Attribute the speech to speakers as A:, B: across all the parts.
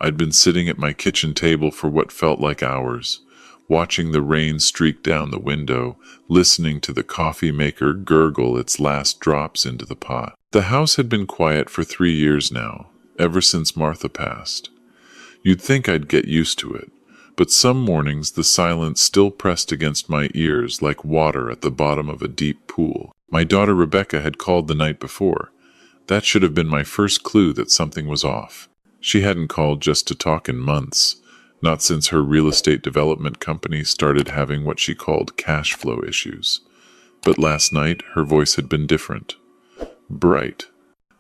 A: I'd been sitting at my kitchen table for what felt like hours, watching the rain streak down the window, listening to the coffee maker gurgle its last drops into the pot. The house had been quiet for 3 years now, ever since Martha passed. You'd think I'd get used to it, but some mornings the silence still pressed against my ears like water at the bottom of a deep pool. My daughter Rebecca had called the night before. That should have been my first clue that something was off. She hadn't called just to talk in months, not since her real estate development company started having what she called cash flow issues. But last night, her voice had been different. Bright.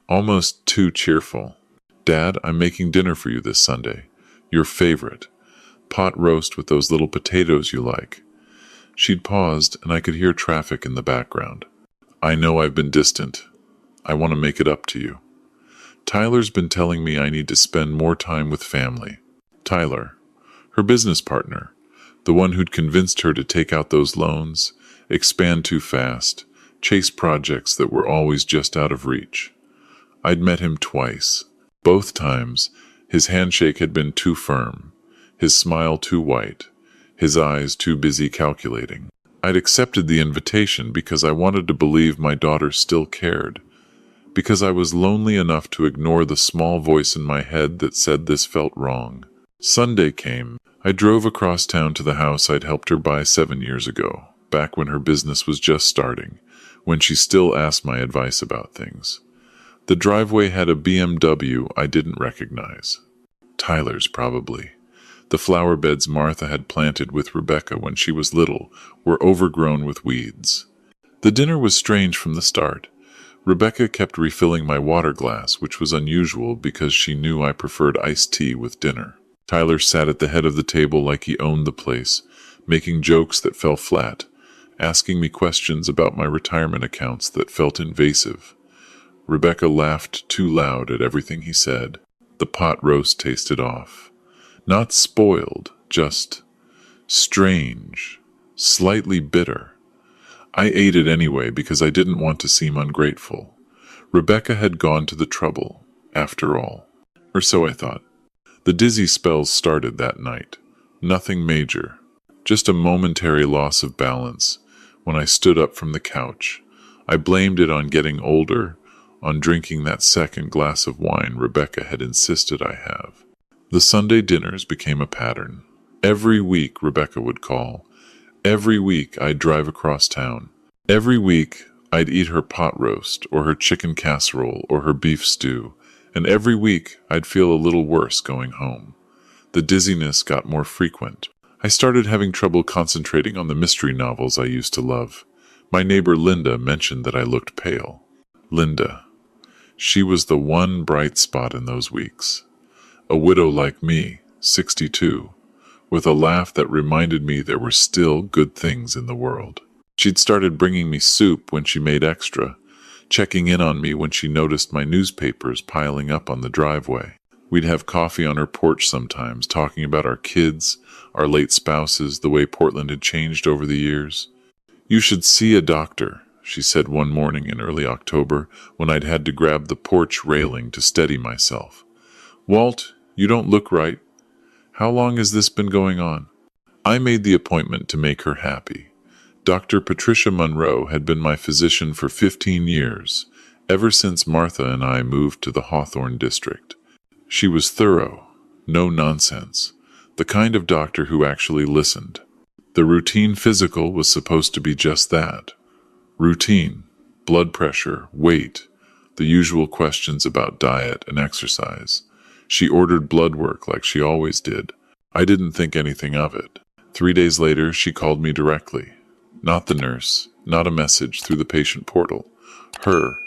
A: Almost too cheerful. "Dad, I'm making dinner for you this Sunday. Your favorite. Pot roast with those little potatoes you like." She'd paused, and I could hear traffic in the background. "I know I've been distant. I want to make it up to you. Tyler's been telling me I need to spend more time with family." Tyler, her business partner, the one who'd convinced her to take out those loans, expand too fast, chase projects that were always just out of reach. I'd met him twice. Both times, his handshake had been too firm, his smile too white, his eyes too busy calculating. I'd accepted the invitation because I wanted to believe my daughter still cared, because I was lonely enough to ignore the small voice in my head that said this felt wrong. Sunday came. I drove across town to the house I'd helped her buy 7 years ago, back when her business was just starting, when she still asked my advice about things. The driveway had a BMW I didn't recognize. Tyler's, probably. The flower beds Martha had planted with Rebecca when she was little were overgrown with weeds. The dinner was strange from the start. Rebecca kept refilling my water glass, which was unusual because she knew I preferred iced tea with dinner. Tyler sat at the head of the table like he owned the place, making jokes that fell flat, asking me questions about my retirement accounts that felt invasive. Rebecca laughed too loud at everything he said. The pot roast tasted off. Not spoiled, just strange, slightly bitter. I ate it anyway because I didn't want to seem ungrateful. Rebecca had gone to the trouble, after all. Or so I thought. The dizzy spells started that night. Nothing major. Just a momentary loss of balance when I stood up from the couch. I blamed it on getting older, on drinking that second glass of wine Rebecca had insisted I have. The Sunday dinners became a pattern. Every week Rebecca would call. Every week I'd drive across town. Every week I'd eat her pot roast, or her chicken casserole, or her beef stew, and every week I'd feel a little worse going home. The dizziness got more frequent. I started having trouble concentrating on the mystery novels I used to love. My neighbor Linda mentioned that I looked pale. Linda. She was the one bright spot in those weeks. A widow like me, 62, with a laugh that reminded me there were still good things in the world. She'd started bringing me soup when she made extra, checking in on me when she noticed my newspapers piling up on the driveway. We'd have coffee on her porch sometimes, talking about our kids, our late spouses, the way Portland had changed over the years. "You should see a doctor," she said one morning in early October when I'd had to grab the porch railing to steady myself. "Walt, you don't look right. How long has this been going on?" I made the appointment to make her happy. Dr. Patricia Monroe had been my physician for 15 years, ever since Martha and I moved to the Hawthorne district. She was thorough, no nonsense, the kind of doctor who actually listened. The routine physical was supposed to be just that. Routine, blood pressure, weight, the usual questions about diet and exercise. She ordered blood work like she always did. I didn't think anything of it. 3 days later, she called me directly. Not the nurse, not a message through the patient portal. Her.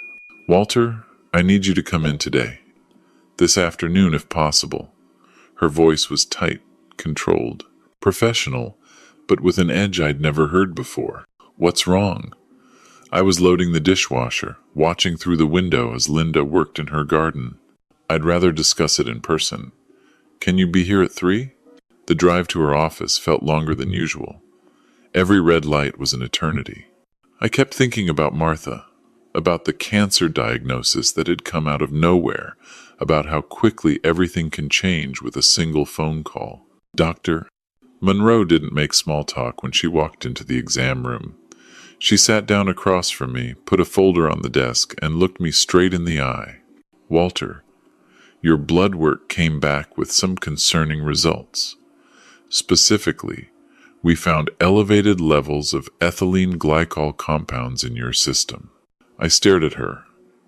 A: "Walter, I need you to come in today. This afternoon, if possible." Her voice was tight, controlled, professional, but with an edge I'd never heard before. "What's wrong?" I was loading the dishwasher, watching through the window as Linda worked in her garden. "I'd rather discuss it in person. Can you be here at 3? The drive to her office felt longer than usual. Every red light was an eternity. I kept thinking about Martha. about the cancer diagnosis that had come out of nowhere, about how quickly everything can change with a single phone call. Doctor, Monroe didn't make small talk when she walked into the exam room. She sat down across from me, put a folder on the desk, and looked me straight in the eye. Walter, your blood work came back with some concerning results. Specifically, we found elevated levels of ethylene glycol compounds in your system. I stared at her.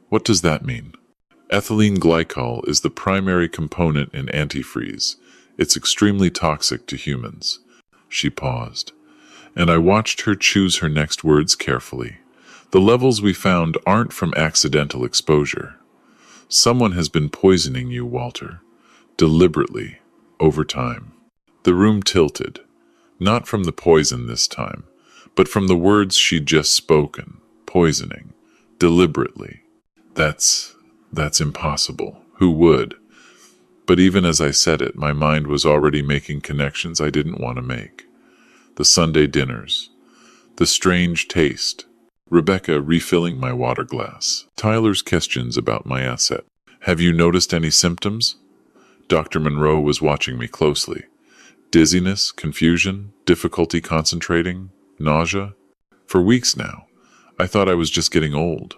A: What does that mean? Ethylene glycol is the primary component in antifreeze. It's extremely toxic to humans. She paused, and I watched her choose her next words carefully. The levels we found aren't from accidental exposure. Someone has been poisoning you, Walter, deliberately, over time. The room tilted, not from the poison this time, but from the words she'd just spoken. Poisoning, deliberately. That's impossible. Who would? But even as I said it, my mind was already making connections I didn't want to make. The Sunday dinners, the strange taste, Rebecca refilling my water glass, Tyler's questions about my asset. Have you noticed any symptoms? Dr. Monroe was watching me closely. Dizziness, confusion, difficulty concentrating, nausea. For weeks now, I thought I was just getting old.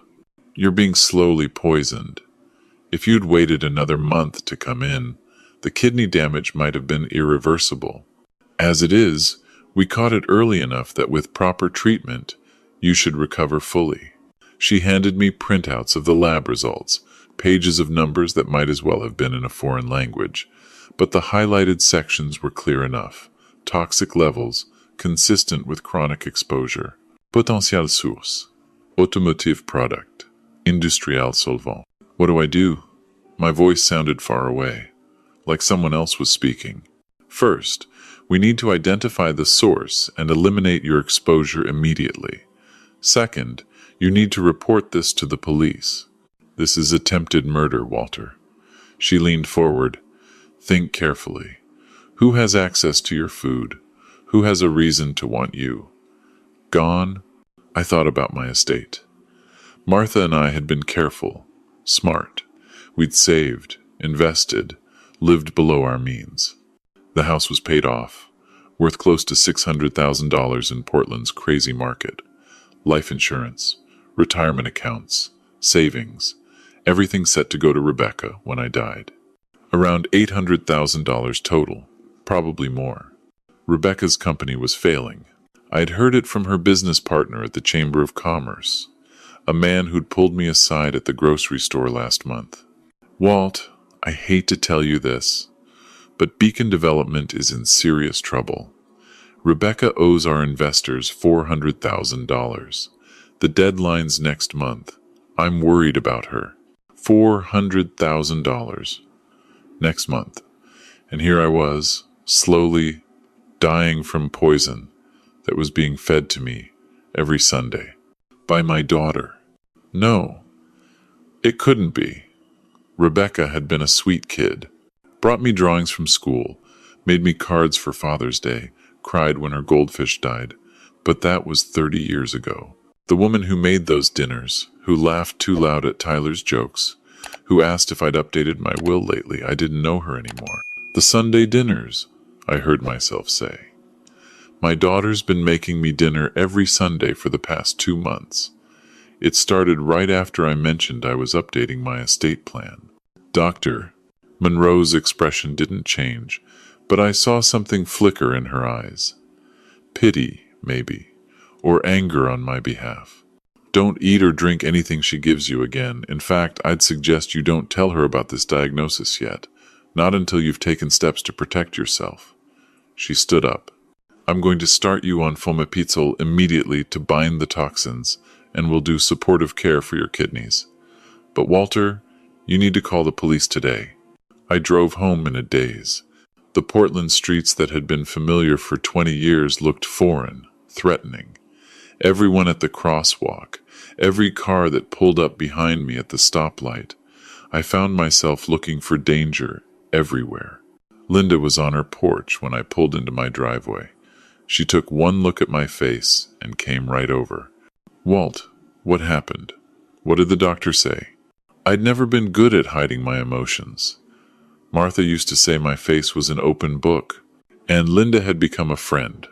A: You're being slowly poisoned. If you'd waited another month to come in, the kidney damage might have been irreversible. As it is, we caught it early enough that with proper treatment, you should recover fully. She handed me printouts of the lab results, pages of numbers that might as well have been in a foreign language, but the highlighted sections were clear enough. Toxic levels, consistent with chronic exposure. Potentiel source. Automotive product. Industrial solvant. What do I do? My voice sounded far away, like someone else was speaking. First, we need to identify the source and eliminate your exposure immediately. Second, you need to report this to the police. This is attempted murder, Walter. She leaned forward. Think carefully. Who has access to your food? Who has a reason to want you? Gone? I thought about my estate. Martha and I had been careful. Smart. We'd saved, invested, lived below our means. The house was paid off, worth close to $600,000 in Portland's crazy market. Life insurance, retirement accounts, savings, everything set to go to Rebecca when I died. Around $800,000 total, probably more. Rebecca's company was failing. I'd heard it from her business partner at the Chamber of Commerce, a man who'd pulled me aside at the grocery store last month. Walt, I hate to tell you this, but Beacon Development is in serious trouble. Rebecca owes our investors $400,000. The deadline's next month. I'm worried about her. $400,000. Next month. And here I was, slowly dying from poison that was being fed to me every Sunday. By my daughter. No, it couldn't be. Rebecca had been a sweet kid, brought me drawings from school, made me cards for Father's Day, cried when her goldfish died, but that was 30 years ago. The woman who made those dinners, who laughed too loud at Tyler's jokes, who asked if I'd updated my will lately, I didn't know her anymore. The Sunday dinners, I heard myself say. My daughter's been making me dinner every Sunday for the past 2 months. It started right after I mentioned I was updating my estate plan. Dr. Monroe's expression didn't change, but I saw something flicker in her eyes. Pity, maybe, or anger on my behalf. Don't eat or drink anything she gives you again. In fact, I'd suggest you don't tell her about this diagnosis yet, not until you've taken steps to protect yourself. She stood up. I'm going to start you on fomepizole immediately to bind the toxins, and we'll do supportive care for your kidneys. But Walter, you need to call the police today. I drove home in a daze. The Portland streets that had been familiar for 20 years looked foreign, threatening. Everyone at the crosswalk, every car that pulled up behind me at the stoplight. I found myself looking for danger everywhere. Linda was on her porch when I pulled into my driveway. She took one look at my face and came right over. Walt, what happened? What did the doctor say? I'd never been good at hiding my emotions. Martha used to say my face was an open book, and Linda had become a friend.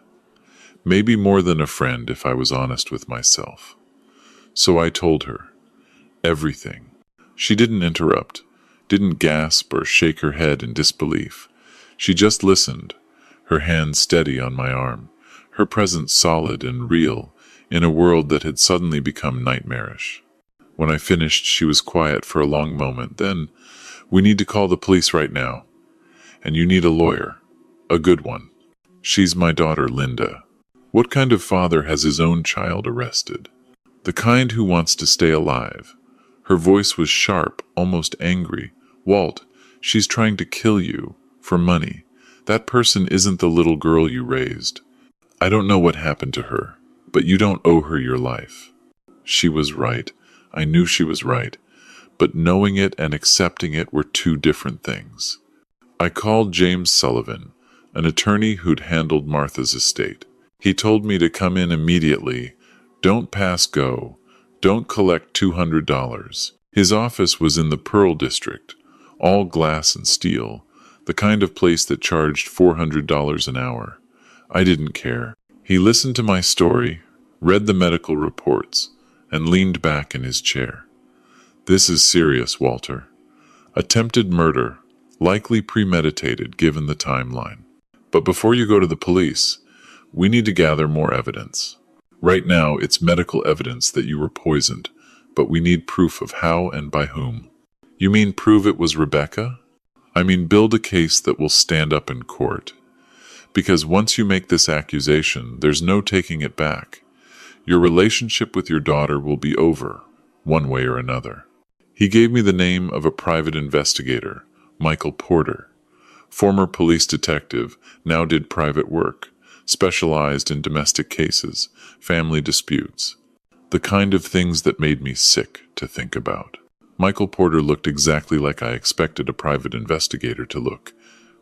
A: Maybe more than a friend if I was honest with myself. So I told her everything. She didn't interrupt, didn't gasp or shake her head in disbelief. She just listened, her hand steady on my arm, her presence solid and real in a world that had suddenly become nightmarish. When I finished, she was quiet for a long moment. Then, we need to call the police right now. And you need a lawyer. A good one. She's my daughter, Linda. What kind of father has his own child arrested? The kind who wants to stay alive. Her voice was sharp, almost angry. Walt, she's trying to kill you. For money. That person isn't the little girl you raised. I don't know what happened to her, but you don't owe her your life. She was right. I knew she was right. But knowing it and accepting it were two different things. I called James Sullivan, an attorney who'd handled Martha's estate. He told me to come in immediately. Don't pass go. Don't collect $200. His office was in the Pearl District, all glass and steel, the kind of place that charged $400 an hour. I didn't care. He listened to my story, read the medical reports, and leaned back in his chair. This is serious, Walter. Attempted murder, likely premeditated given the timeline. But before you go to the police, we need to gather more evidence. Right now, it's medical evidence that you were poisoned, but we need proof of how and by whom. You mean prove it was Rebecca? I mean build a case that will stand up in court. Because once you make this accusation, there's no taking it back. Your relationship with your daughter will be over, one way or another. He gave me the name of a private investigator, Michael Porter. Former police detective, now did private work, specialized in domestic cases, family disputes, the kind of things that made me sick to think about. Michael Porter looked exactly like I expected a private investigator to look.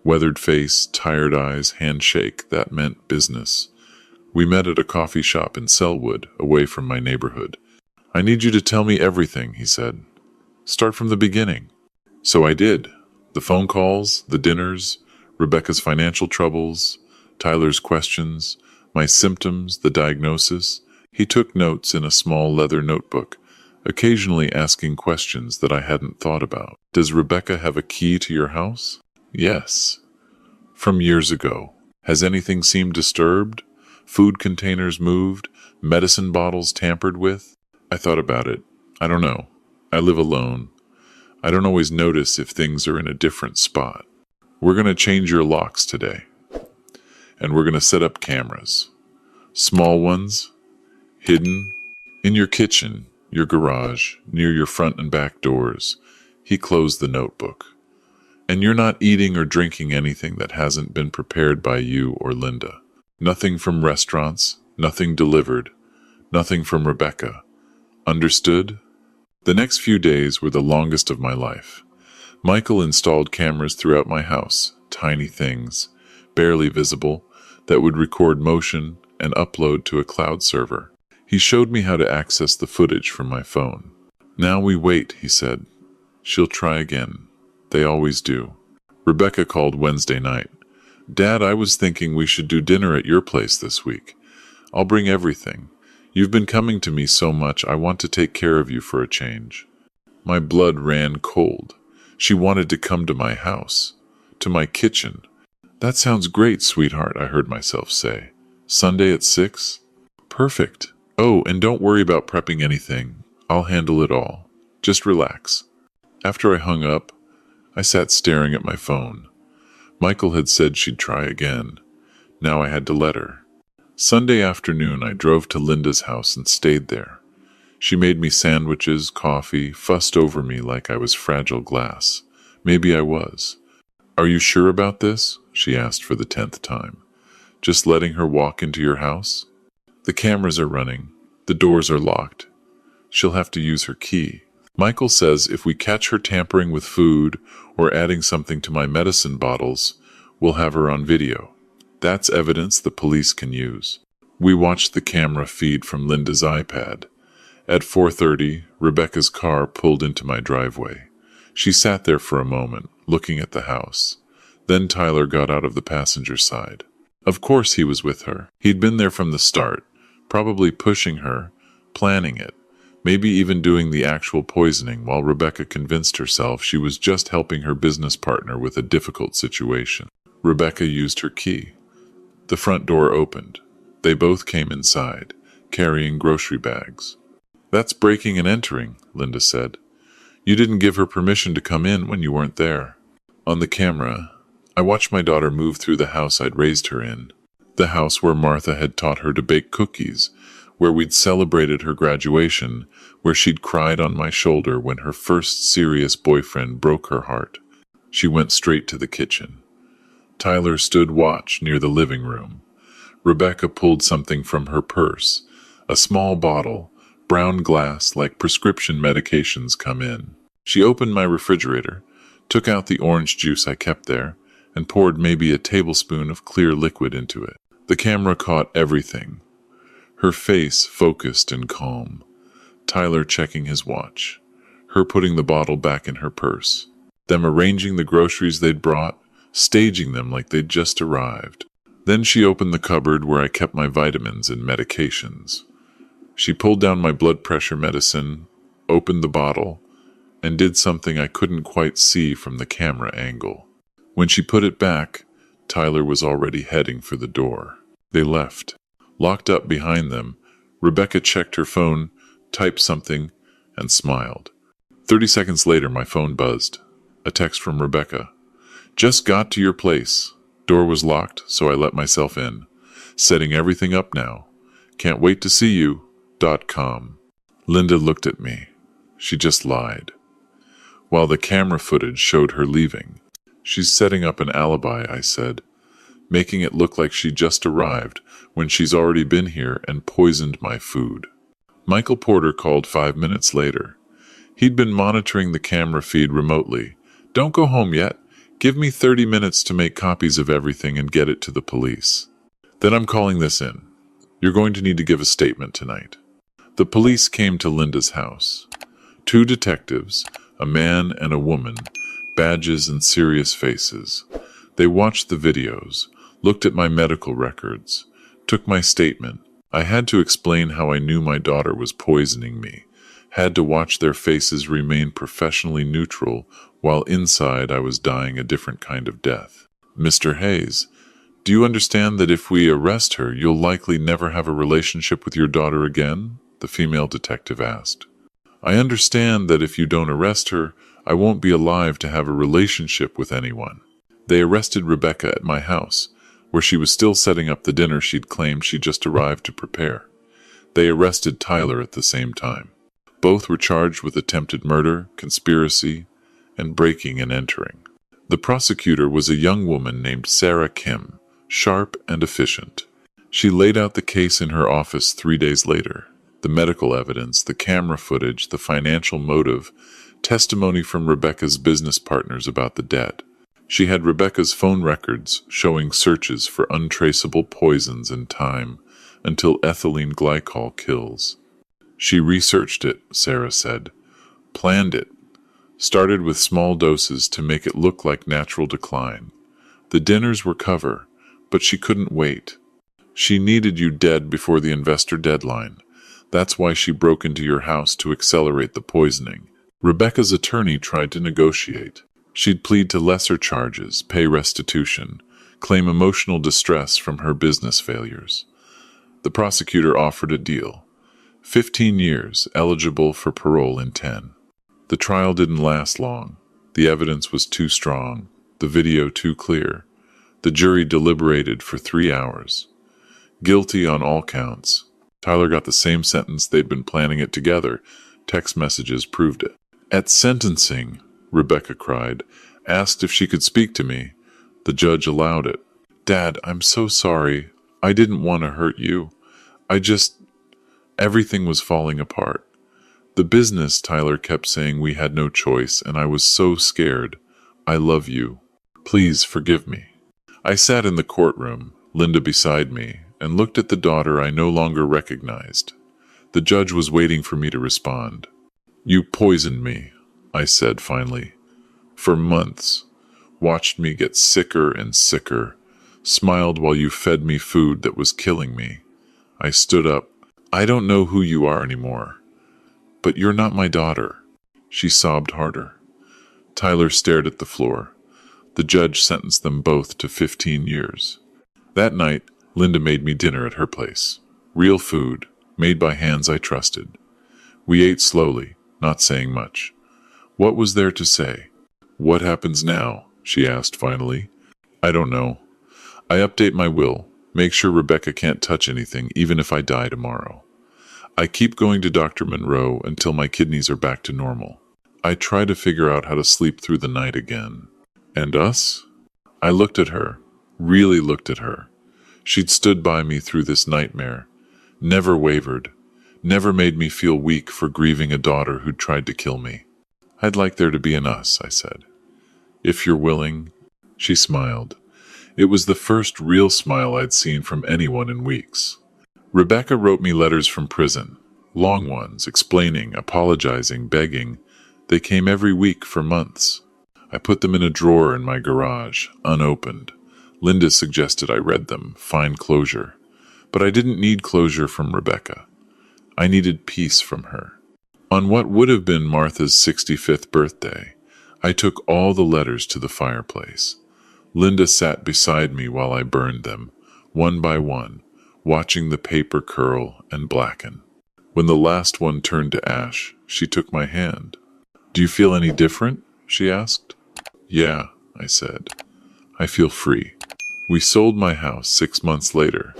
A: Weathered face, tired eyes, handshake, that meant business. We met at a coffee shop in Selwood, away from my neighborhood. I need you to tell me everything, he said. Start from the beginning. So I did. The phone calls, the dinners, Rebecca's financial troubles, Tyler's questions, my symptoms, the diagnosis. He took notes in a small leather notebook, occasionally asking questions that I hadn't thought about. Does Rebecca have a key to your house? Yes. From years ago. Has anything seemed disturbed? Food containers moved? Medicine bottles tampered with? I thought about it. I don't know. I live alone. I don't always notice if things are in a different spot. We're going to change your locks today. And we're going to set up cameras. Small ones, hidden, in your kitchen, your garage, near your front and back doors. He closed the notebook. And you're not eating or drinking anything that hasn't been prepared by you or Linda. Nothing from restaurants, nothing delivered, nothing from Rebecca. Understood? The next few days were the longest of my life. Michael installed cameras throughout my house, tiny things, barely visible, that would record motion and upload to a cloud server. He showed me how to access the footage from my phone. Now we wait, he said. She'll try again. They always do. Rebecca called Wednesday night. Dad, I was thinking we should do dinner at your place this week. I'll bring everything. You've been coming to me so much, I want to take care of you for a change. My blood ran cold. She wanted to come to my house, to my kitchen. That sounds great, sweetheart, I heard myself say. Sunday at 6? Perfect. Oh, and don't worry about prepping anything. I'll handle it all. Just relax. After I hung up, I sat staring at my phone. Michael had said she'd try again. Now I had to let her. Sunday afternoon, I drove to Linda's house and stayed there. She made me sandwiches, coffee, fussed over me like I was fragile glass. Maybe I was. Are you sure about this? She asked for the 10th time. Just letting her walk into your house? The cameras are running. The doors are locked. She'll have to use her key. Michael says if we catch her tampering with food or adding something to my medicine bottles, we'll have her on video. That's evidence the police can use. We watched the camera feed from Linda's iPad, At 4:30, Rebecca's car pulled into my driveway. She sat there for a moment, looking at the house. Then Tyler got out of the passenger side. Of course he was with her. He'd been there from the start, probably pushing her, planning it, maybe even doing the actual poisoning while Rebecca convinced herself she was just helping her business partner with a difficult situation. Rebecca used her key. The front door opened. They both came inside, carrying grocery bags. "That's breaking and entering," Linda said. "You didn't give her permission to come in when you weren't there." On the camera, I watched my daughter move through the house I'd raised her in. The house where Martha had taught her to bake cookies, where we'd celebrated her graduation, where she'd cried on my shoulder when her first serious boyfriend broke her heart. She went straight to the kitchen. Tyler stood watch near the living room. Rebecca pulled something from her purse, a small bottle, brown glass like prescription medications come in. She opened my refrigerator, took out the orange juice I kept there, and poured maybe a tablespoon of clear liquid into it. The camera caught everything. Her face focused and calm. Tyler checking his watch. Her putting the bottle back in her purse. Them arranging the groceries they'd brought, staging them like they'd just arrived. Then she opened the cupboard where I kept my vitamins and medications. She pulled down my blood pressure medicine, opened the bottle, and did something I couldn't quite see from the camera angle. When she put it back, Tyler was already heading for the door. They left. Locked up behind them, Rebecca checked her phone, typed something, and smiled. 30 seconds later, my phone buzzed. A text from Rebecca. "Just got to your place. Door was locked, so I let myself in. Setting everything up now. Can't wait to see you. .com." Linda looked at me. She just lied. While the camera footage showed her leaving. "She's setting up an alibi," I said, "making it look like she just arrived when she's already been here and poisoned my food." Michael Porter called 5 minutes later. He'd been monitoring the camera feed remotely. "Don't go home yet. Give me 30 minutes to make copies of everything and get it to the police. Then I'm calling this in. You're going to need to give a statement tonight." The police came to Linda's house. 2 detectives, a man and a woman, badges and serious faces. They watched the videos, looked at my medical records, took my statement. I had to explain how I knew my daughter was poisoning me, had to watch their faces remain professionally neutral while inside I was dying a different kind of death. "Mr. Hayes, do you understand that if we arrest her, you'll likely never have a relationship with your daughter again?" the female detective asked. "I understand that if you don't arrest her, I won't be alive to have a relationship with anyone." They arrested Rebecca at my house, where she was still setting up the dinner she'd claimed she just arrived to prepare. They arrested Tyler at the same time. Both were charged with attempted murder, conspiracy, and breaking and entering. The prosecutor was a young woman named Sarah Kim, sharp and efficient. She laid out the case in her office 3 days later. The medical evidence, the camera footage, the financial motive, testimony from Rebecca's business partners about the dead. She had Rebecca's phone records showing searches for untraceable poisons in time until ethylene glycol kills. She researched it, Sarah said, planned it, started with small doses to make it look like natural decline. The dinners were cover, but she couldn't wait. She needed you dead before the investor deadline. That's why she broke into your house to accelerate the poisoning. Rebecca's attorney tried to negotiate. She'd plead to lesser charges, pay restitution, claim emotional distress from her business failures. The prosecutor offered a deal. 15 years, eligible for parole in 10. The trial didn't last long. The evidence was too strong, the video too clear. The jury deliberated for 3 hours. Guilty on all counts. Tyler got the same sentence. They'd been planning it together. Text messages proved it. At sentencing, Rebecca cried, asked if she could speak to me. The judge allowed it. "Dad, I'm so sorry. I didn't want to hurt you. Everything was falling apart. The business," Tyler kept saying, "we had no choice, and I was so scared. I love you. Please forgive me." I sat in the courtroom, Linda beside me, and looked at the daughter I no longer recognized. The judge was waiting for me to respond. "You poisoned me," I said finally. "For months. Watched me get sicker and sicker. Smiled while you fed me food that was killing me." I stood up. "I don't know who you are anymore. But you're not my daughter." She sobbed harder. Tyler stared at the floor. The judge sentenced them both to 15 years. That night, Linda made me dinner at her place. Real food, made by hands I trusted. We ate slowly, not saying much. What was there to say? "What happens now?" she asked finally. "I don't know. I update my will, make sure Rebecca can't touch anything, even if I die tomorrow. I keep going to Dr. Monroe until my kidneys are back to normal. I try to figure out how to sleep through the night again." "And us?" I looked at her, really looked at her. She'd stood by me through this nightmare, never wavered, never made me feel weak for grieving a daughter who'd tried to kill me. "I'd like there to be an us," I said. "If you're willing." She smiled. It was the first real smile I'd seen from anyone in weeks. Rebecca wrote me letters from prison, long ones, explaining, apologizing, begging. They came every week for months. I put them in a drawer in my garage, unopened. Linda suggested I read them, find closure. But I didn't need closure from Rebecca. I needed peace from her. On what would have been Martha's 65th birthday, I took all the letters to the fireplace. Linda sat beside me while I burned them, one by one, watching the paper curl and blacken. When the last one turned to ash, she took my hand. "Do you feel any different?" she asked. "Yeah," I said. "I feel free." We sold my house 6 months later.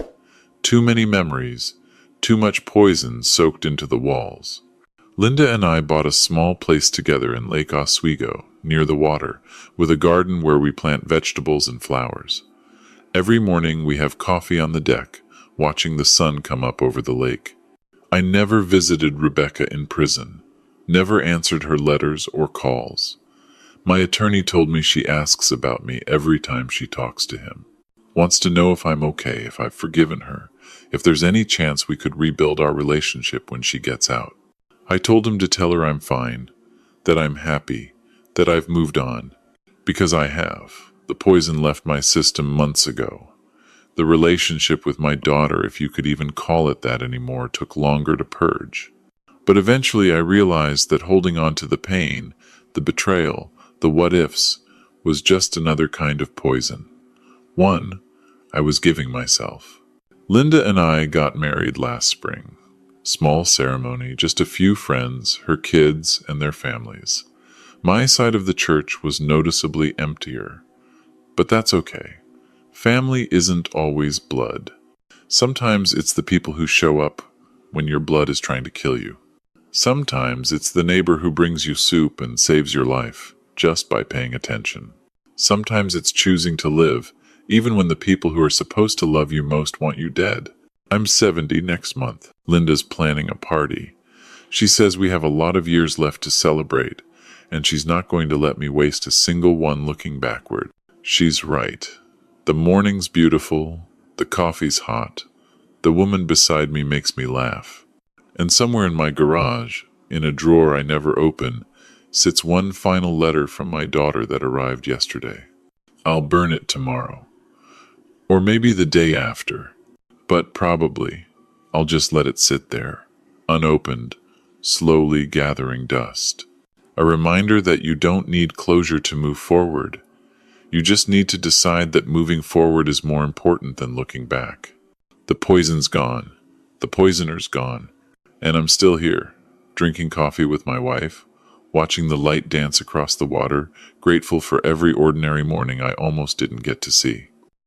A: Too many memories, too much poison soaked into the walls. Linda and I bought a small place together in Lake Oswego, near the water, with a garden where we plant vegetables and flowers. Every morning we have coffee on the deck, watching the sun come up over the lake. I never visited Rebecca in prison, never answered her letters or calls. My attorney told me she asks about me every time she talks to him. Wants to know if I'm okay, if I've forgiven her, if there's any chance we could rebuild our relationship when she gets out. I told him to tell her I'm fine, that I'm happy, that I've moved on. Because I have. The poison left my system months ago. The relationship with my daughter, if you could even call it that anymore, took longer to purge. But eventually I realized that holding on to the pain, the betrayal, the what-ifs, was just another kind of poison. One I was giving myself. Linda and I got married last spring. Small ceremony, just a few friends, her kids, and their families. My side of the church was noticeably emptier. But that's okay. Family isn't always blood. Sometimes it's the people who show up when your blood is trying to kill you. Sometimes it's the neighbor who brings you soup and saves your life, just by paying attention. Sometimes it's choosing to live, even when the people who are supposed to love you most want you dead. I'm 70 next month. Linda's planning a party. She says we have a lot of years left to celebrate, and she's not going to let me waste a single one looking backward. She's right. The morning's beautiful, the coffee's hot, the woman beside me makes me laugh. And somewhere in my garage, in a drawer I never open, sits one final letter from my daughter that arrived yesterday. I'll burn it tomorrow. Or maybe the day after. But probably, I'll just let it sit there, unopened, slowly gathering dust. A reminder that you don't need closure to move forward. You just need to decide that moving forward is more important than looking back. The poison's gone. The poisoner's gone. And I'm still here, drinking coffee with my wife, watching the light dance across the water, grateful for every ordinary morning I almost didn't get to see.